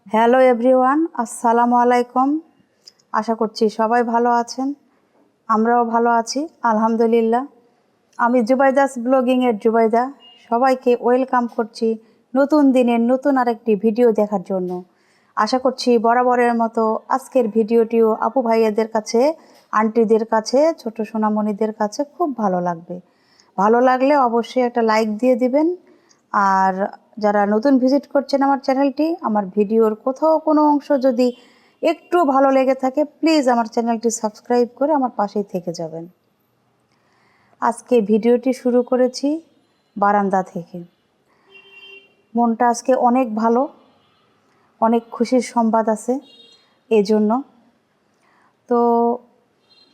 Hello everyone, আসসালামু আলাইকুম। আশা করছি সবাই ভালো আছেন, আমরাও ভালো আছি আলহামদুলিল্লাহ। আমি জুবাইদাস ব্লগিংয়ের জুবাইদা। সবাইকে ওয়েলকাম করছি নতুন দিনের নতুন আরেকটি ভিডিও দেখার জন্য। আশা করছি বরাবরের মতো আজকের ভিডিওটিও আপু ভাইয়াদের কাছে, আন্টিদের কাছে, ছোট সোনামণিদের কাছে খুব ভালো লাগবে। ভালো লাগলে অবশ্যই একটা লাইক দিয়ে দিবেন। আর যারা নতুন ভিজিট করছেন আমার চ্যানেলটি, আমার ভিডিওর কোথাও কোনো অংশ যদি একটু ভালো লেগে থাকে, প্লিজ আমার চ্যানেলটি সাবস্ক্রাইব করে আমার পাশেই থেকে যাবেন। আজকে ভিডিওটি শুরু করেছি বারান্দা থেকে। মনটা আজকে অনেক ভালো, অনেক খুশির সংবাদ আছে এজন্য। তো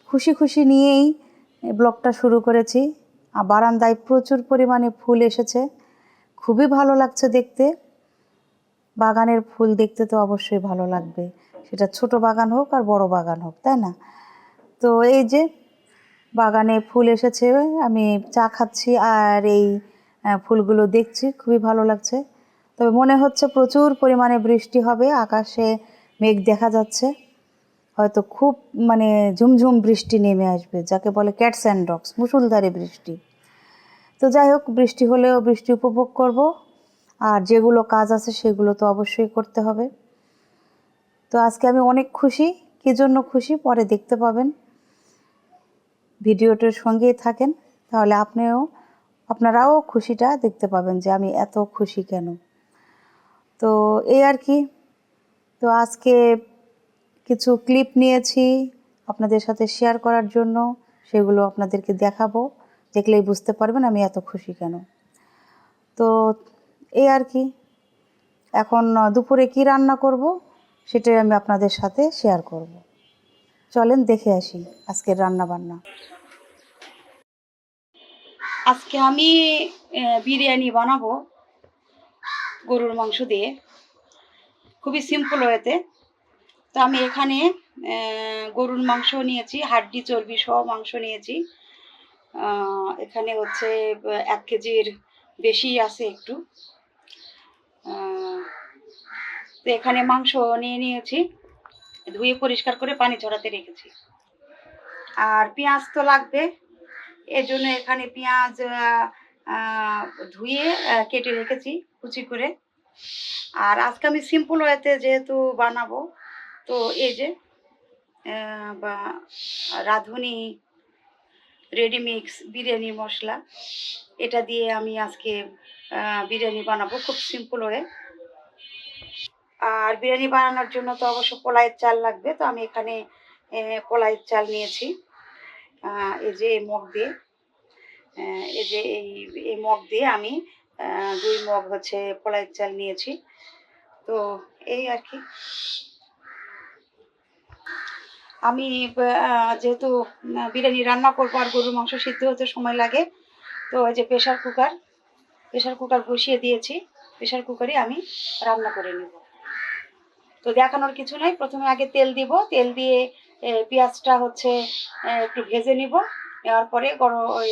খুশি খুশি নিয়েই ব্লগটা শুরু করেছি। বারান্দায় প্রচুর পরিমাণে ফুল এসেছে, খুবই ভালো লাগছে দেখতে। বাগানের ফুল দেখতে তো অবশ্যই ভালো লাগবে, সেটা ছোট বাগান হোক আর বড় বাগান হোক, তাই না? তো এই যে বাগানে ফুল এসেছে, আমি চা খাচ্ছি আর এই ফুলগুলো দেখছি, খুবই ভালো লাগছে। তবে মনে হচ্ছে প্রচুর পরিমাণে বৃষ্টি হবে, আকাশে মেঘ দেখা যাচ্ছে। হয়তো খুব ঝুমঝুম বৃষ্টি নেমে আসবে, যাকে বলে ক্যাটস অ্যান্ড ডগস, মুষলধারে বৃষ্টি। তো যাই হোক, বৃষ্টি হলেও বৃষ্টি উপভোগ করব, আর যেগুলো কাজ আছে সেগুলো তো অবশ্যই করতে হবে। তো আজকে আমি অনেক খুশি। কী জন্য খুশি পরে দেখতে পাবেন, ভিডিওটির সঙ্গেই থাকেন, তাহলে আপনারাও খুশিটা দেখতে পাবেন যে আমি এত খুশি কেন। তো এই আর কি। তো আজকে কিছু ক্লিপ নিয়েছি আপনাদের সাথে শেয়ার করার জন্য, সেগুলো আপনাদেরকে দেখাবো, দেখলেই বুঝতে পারবেন আমি এত খুশি কেন। তো এই আর কি। এখন দুপুরে কি রান্না করব সেটাই আমি আপনাদের সাথে শেয়ার করব। চলেন দেখে আসি আজকের রান্না বান্না। আজকে আমি বিরিয়ানি বানাবো গরুর মাংস দিয়ে, খুবই সিম্পল ওয়েতে। তো আমি এখানে গরুর মাংস নিয়েছি, হাড্ডি চর্বি সহ মাংস নিয়েছি। এখানে হচ্ছে 1 কেজির বেশি আছে একটু। তো এখানে মাংস নিয়ে নিয়েছি, ধুয়ে পরিষ্কার করে পানি ঝরাতে রেখেছি। আর পেঁয়াজ তো লাগবে, এজন্য এখানে পেঁয়াজ ধুয়ে কেটে রেখেছি কুচি করে। আর আজকে আমি সিম্পল ওয়েতে যেহেতু বানাবো, তো এই যে রাঁধুনি রেডিমিক্স বিরিয়ানি মশলা, এটা দিয়ে আমি আজকে বিরিয়ানি বানাবো, খুব সিম্পল ওয়ে। আর বিরিয়ানি বানানোর জন্য তো অবশ্য পোলাইয়ের চাল লাগবে। তো আমি এখানে পোলাইয়ের চাল নিয়েছি, এই যে এই মগ দিয়ে, এই মগ দিয়ে আমি 2 মগ হচ্ছে পোলাইয়ের চাল নিয়েছি। তো এই আর কি। আমি যেহেতু বিরিয়ানি রান্না করবো আর গরুর মাংস সিদ্ধ হতে সময় লাগে, তো এই যে প্রেশার কুকার বসিয়ে দিয়েছি। প্রেশার কুকারে আমি রান্না করে নেব। তো দেখানোর কিছু নাই, প্রথমে আগে তেল দিব, তেল দিয়ে পেঁয়াজটা হচ্ছে একটু ভেজে নিব। নেওয়ার পরে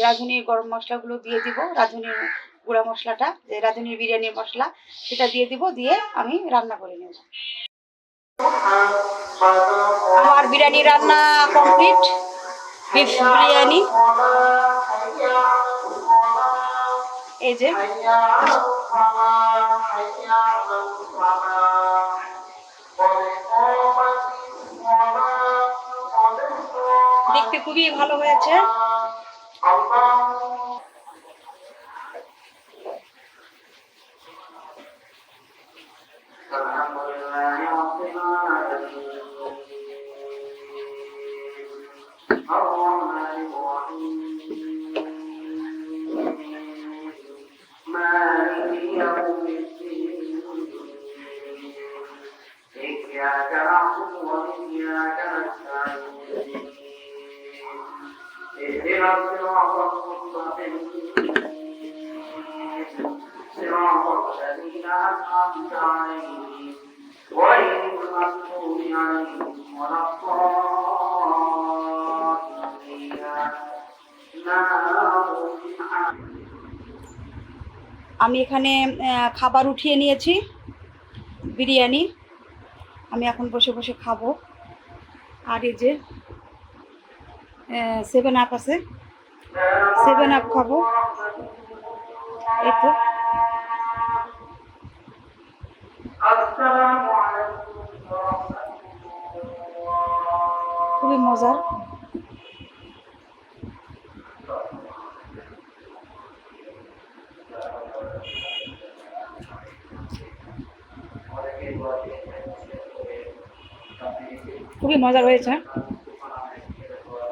রাঁধুনির গরম মশলাগুলো দিয়ে দিব, রাঁধুনির গুঁড়া মশলাটা, যে রাঁধুনির বিরিয়ানির মশলা, সেটা দিয়ে দিব, দিয়ে আমি রান্না করে নেব। আমার বিরিয়ানি রান্না কমপ্লিট, বিফ বিরিয়ানি। এই যে দেখতে খুবই ভালো হয়েছে। আমি এখানে খাবার উঠিয়ে নিয়েছি, বিরিয়ানি। আমি এখন বসে বসে খাবো। আর এই যে 7 আপ আছে, 7 আপ খাবো। এই তো খুবই মজার। খুবই মজার হয়েছে,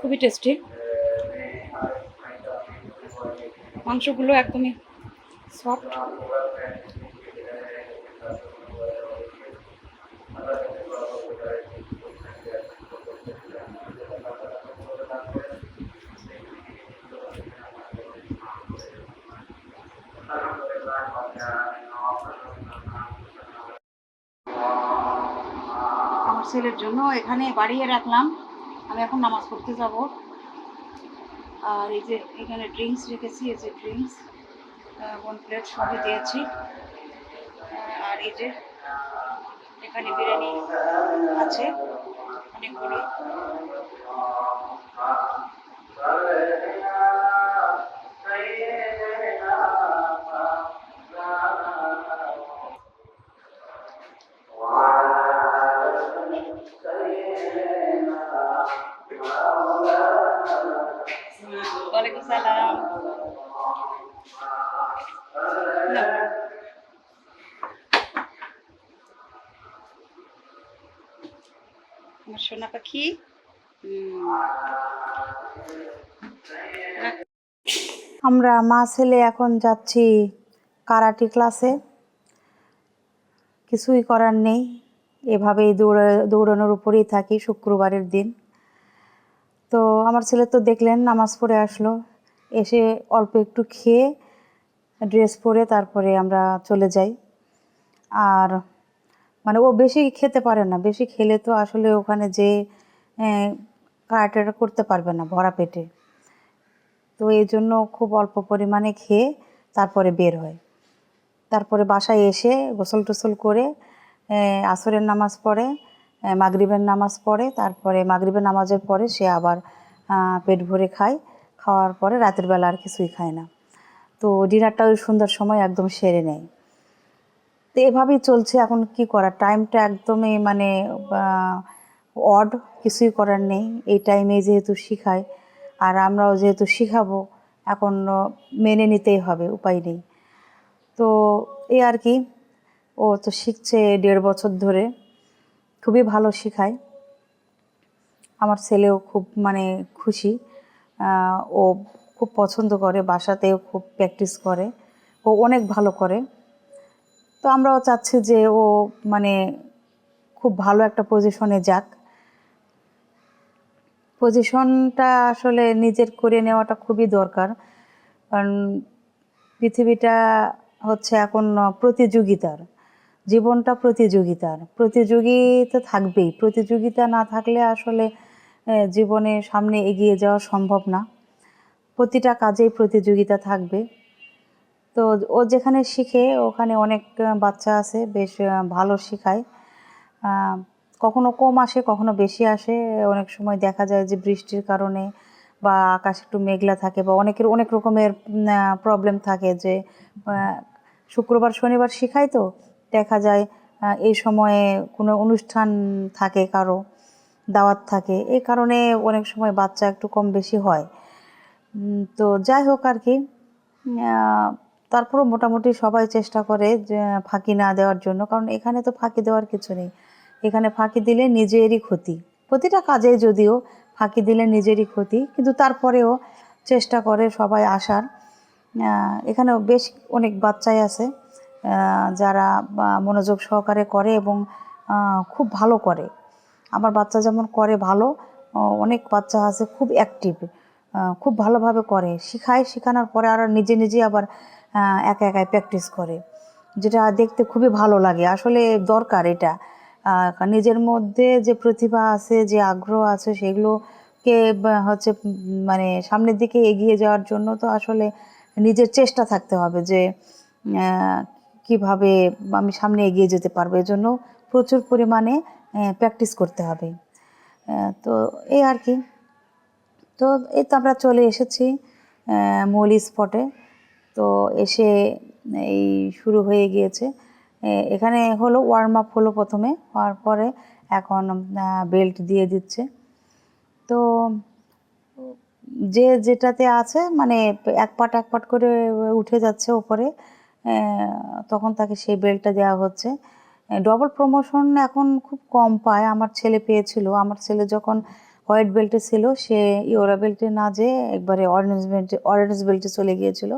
খুবই টেস্টি। মাংসগুলো একদমই সফট। আমার ছেলের জন্য এখানে বাড়িয়ে রাখলাম, আমি এখন নামাজ পড়তে যাব। আর এই যে এখানে ড্রিঙ্কস রেখেছি, এই যে ড্রিঙ্কস 1 প্লেট সবই দিয়েছি। আর এই যে এখানে বিরিয়ানি আছে অনেকগুলো। ওয়ালাইকুম সালাম। আমার সোনা পাখি। আমরা মা ছেলে এখন যাচ্ছি কারাটি ক্লাসে। কিছুই করার নেই, এভাবেই দৌড়ানোর উপরেই থাকি শুক্রবারের দিন। তো আমার ছেলে তো দেখলেন নামাজ পড়ে আসলো, এসে অল্প একটু খেয়ে ড্রেস পরে তারপরে আমরা চলে যাই। আর মানে ও বেশি খেতে পারে না, বেশি খেলে তো আসলে ওখানে যে কারাটেটা করতে পারবে না ভরা পেটে। তো এই জন্য খুব অল্প পরিমাণে খেয়ে তারপরে বের হয়। তারপরে বাসায় এসে গোসল টোসল করে আসরের নামাজ পড়ে, মাগরিবের নামাজ পড়ে, তারপরে মাগরিবের নামাজের পরে সে আবার পেট ভরে খায়। খাওয়ার পরে রাতের বেলা আর কিছুই খায় না। তো ডিনারটা ওই সন্ধ্যার সময় একদম সেরে নেয়। তো এভাবেই চলছে। এখন কি করার, টাইমটা একদমই মানে অড, কিছুই করার নেই। এই টাইমে যেহেতু শিখায় আর আমরাও যেহেতু শিখাবো, এখন মেনে নিতেই হবে, উপায় নেই। তো এই আর কি, ও তো শিখছে 1.5 বছর ধরে, খুবই ভালো শিখায়। আমার ছেলেও খুব মানে খুশি, ও খুব পছন্দ করে, বাসাতেও খুব প্র্যাকটিস করে, ও অনেক ভালো করে। তো আমরাও চাচ্ছি যে ও মানে খুব ভালো একটা পজিশনে যাক। পজিশনটা আসলে নিজের করে নেওয়াটা খুবই দরকার, কারণ পৃথিবীটা হচ্ছে এখন প্রতিযোগিতার, জীবনটা প্রতিযোগিতার, প্রতিযোগিতা থাকবেই। প্রতিযোগিতা না থাকলে আসলে জীবনে সামনে এগিয়ে যাওয়া সম্ভব না। প্রতিটা কাজেই প্রতিযোগিতা থাকবে। তো ও যেখানে শিখে ওখানে অনেক বাচ্চা আছে, বেশ ভালো শেখায়। কখনো কম আসে, কখনো বেশি আসে। অনেক সময় দেখা যায় যে বৃষ্টির কারণে বা আকাশ একটু মেঘলা থাকে বা অনেকের অনেক রকমের প্রবলেম থাকে, যে শুক্রবার শনিবার শেখায়, তো দেখা যায় এই সময়ে কোনো অনুষ্ঠান থাকে, কারো দাওয়াত থাকে, এই কারণে অনেক সময় বাচ্চা একটু কম বেশি হয়। তো যাই হোক আর কি, তারপরও মোটামুটি সবাই চেষ্টা করে যে ফাঁকি না দেওয়ার জন্য, কারণ এখানে তো ফাঁকি দেওয়ার কিছু নেই। এখানে ফাঁকি দিলে নিজেরই ক্ষতি, প্রতিটা কাজে যদিও ফাঁকি দিলে নিজেরই ক্ষতি, কিন্তু তারপরেও চেষ্টা করে সবাই আসার। এখানেও বেশ অনেক বাচ্চাই আছে যারা মনোযোগ সহকারে করে এবং খুব ভালো করে। আমার বাচ্চা যেমন করে ভালো, অনেক বাচ্চা আছে খুব অ্যাক্টিভ, খুব ভালোভাবে করে, শেখানোর পরে আর নিজে নিজে আবার একা একাই প্র্যাকটিস করে, যেটা দেখতে খুবই ভালো লাগে। আসলে দরকার এটা, নিজের মধ্যে যে প্রতিভা আছে, যে আগ্রহ আছে, সেগুলোকে হচ্ছে মানে সামনের দিকে এগিয়ে যাওয়ার জন্য তো আসলে নিজের চেষ্টা থাকতে হবে যে কিভাবে আমি সামনে এগিয়ে যেতে পারবো। এজন্য প্রচুর পরিমাণে প্র্যাকটিস করতে হবে। তো এই আর কি। তো এই তো আমরা চলে এসেছি মূল স্পটে। তো এসে এই শুরু হয়ে গিয়েছে। এখানে হলো ওয়ার্ম আপ হলো প্রথমে, হওয়ার পরে এখন বেল্ট দিয়ে দিচ্ছে। তো যে যেটাতে আছে মানে এক পাট করে উঠে যাচ্ছে ওপরে, তখন তাকে সেই বেল্টটা দেওয়া হচ্ছে। ডবল প্রমোশন এখন খুব কম পায়। আমার ছেলে পেয়েছিল। আমার ছেলে যখন হোয়াইট বেল্টে ছিল, সে ইয়োরা বেল্টে না যেয়ে একবারে অরেঞ্জ বেল্টে চলে গিয়েছিল।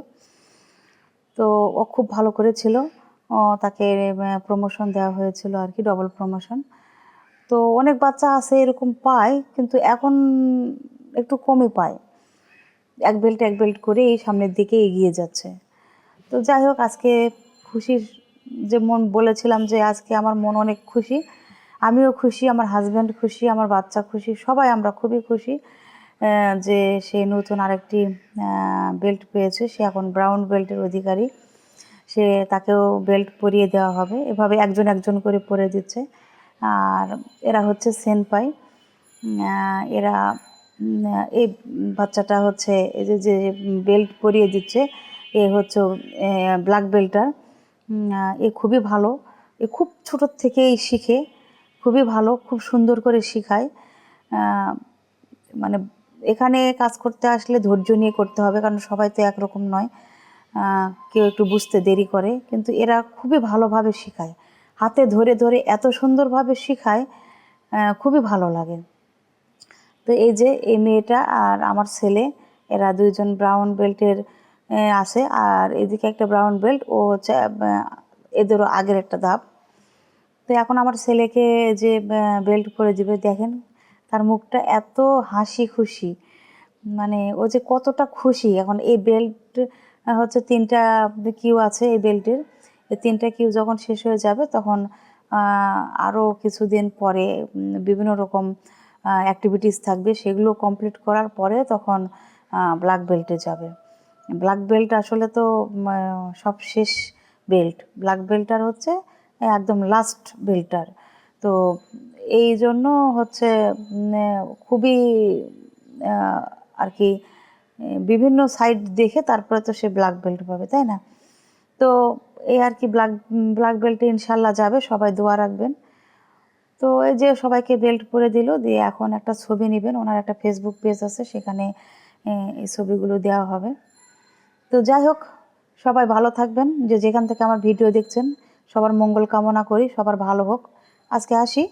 তো ও খুব ভালো করেছিল, তাকে প্রমোশন দেওয়া হয়েছিল আর কি, ডবল প্রমোশন। তো অনেক বাচ্চা আছে এরকম পায়, কিন্তু এখন একটু কমই পায়। এক বেল্ট করে এই সামনের দিকে এগিয়ে যাচ্ছে। তো যাই হোক, আজকে খুশির যে মন বলেছিলাম যে আজকে আমার মন অনেক খুশি, আমিও খুশি, আমার হাজব্যান্ড খুশি, আমার বাচ্চা খুশি, সবাই আমরা খুবই খুশি যে সে নতুন আরেকটি বেল্ট পেয়েছে। সে এখন ব্রাউন বেল্টের অধিকারী। তাকেও বেল্ট পরিয়ে দেওয়া হবে। এভাবে একজন করে পরে দিচ্ছে। আর এরা হচ্ছে সেনপাই। এরা এই বাচ্চাটা হচ্ছে এই যে বেল্ট পরিয়ে দিচ্ছে, এ হচ্ছে ব্ল্যাক বেল্টার। এ খুবই ভালো, এ খুব ছোটোর থেকেই শিখে, খুবই ভালো, খুব সুন্দর করে শেখায়। মানে এখানে কাজ করতে আসলে ধৈর্য নিয়ে করতে হবে, কারণ সবাই তো একরকম নয়। কেউ একটু বুঝতে দেরি করে, কিন্তু এরা খুবই ভালোভাবে শেখায়, হাতে ধরে ধরে এত সুন্দরভাবে শেখায়, খুবই ভালো লাগে। তো এই যে এই মেয়েটা আর আমার ছেলে, এরা দুইজন ব্রাউন বেল্টের আছে। আর এদিকে একটা ব্রাউন বেল্ট, ও হচ্ছে এদেরও আগের একটা ধাপ। তো এখন আমার ছেলেকে যে বেল্ট পরে দিবে, দেখেন তার মুখটা এত হাসি খুশি, মানে ও যে কতটা খুশি। এখন এই বেল্ট হচ্ছে 3টা কিউ আছে এই বেল্টের। এই 3টা কিউ যখন শেষ হয়ে যাবে, তখন আরও কিছুদিন পরে বিভিন্ন রকম অ্যাক্টিভিটিস থাকবে, সেগুলো কমপ্লিট করার পরে তখন ব্ল্যাক বেল্টে যাবে। ব্ল্যাক বেল্ট আসলে তো সব শেষ বেল্ট, ব্ল্যাক বেল্টার হচ্ছে একদম লাস্ট বেল্টার। তো এই জন্য হচ্ছে খুবই আর কি বিভিন্ন সাইড দেখে তারপরে তো সে ব্ল্যাক বেল্ট পাবে, তাই না? তো এই আর কি, ব্ল্যাক বেল্টে ইনশাল্লাহ যাবে, সবাই দোয়া রাখবেন। তো এই যে সবাইকে বেল্ট পরে দিল, দিয়ে এখন একটা ছবি নেবেন। ওনার একটা ফেসবুক পেজ আছে, সেখানে এই ছবিগুলো দেওয়া হবে। তো যাই হোক, সবাই ভালো থাকবেন, যে যেখান থেকে আমার ভিডিও দেখছেন, সবার মঙ্গল কামনা করি, সবার ভালো হোক। আজকে আসি।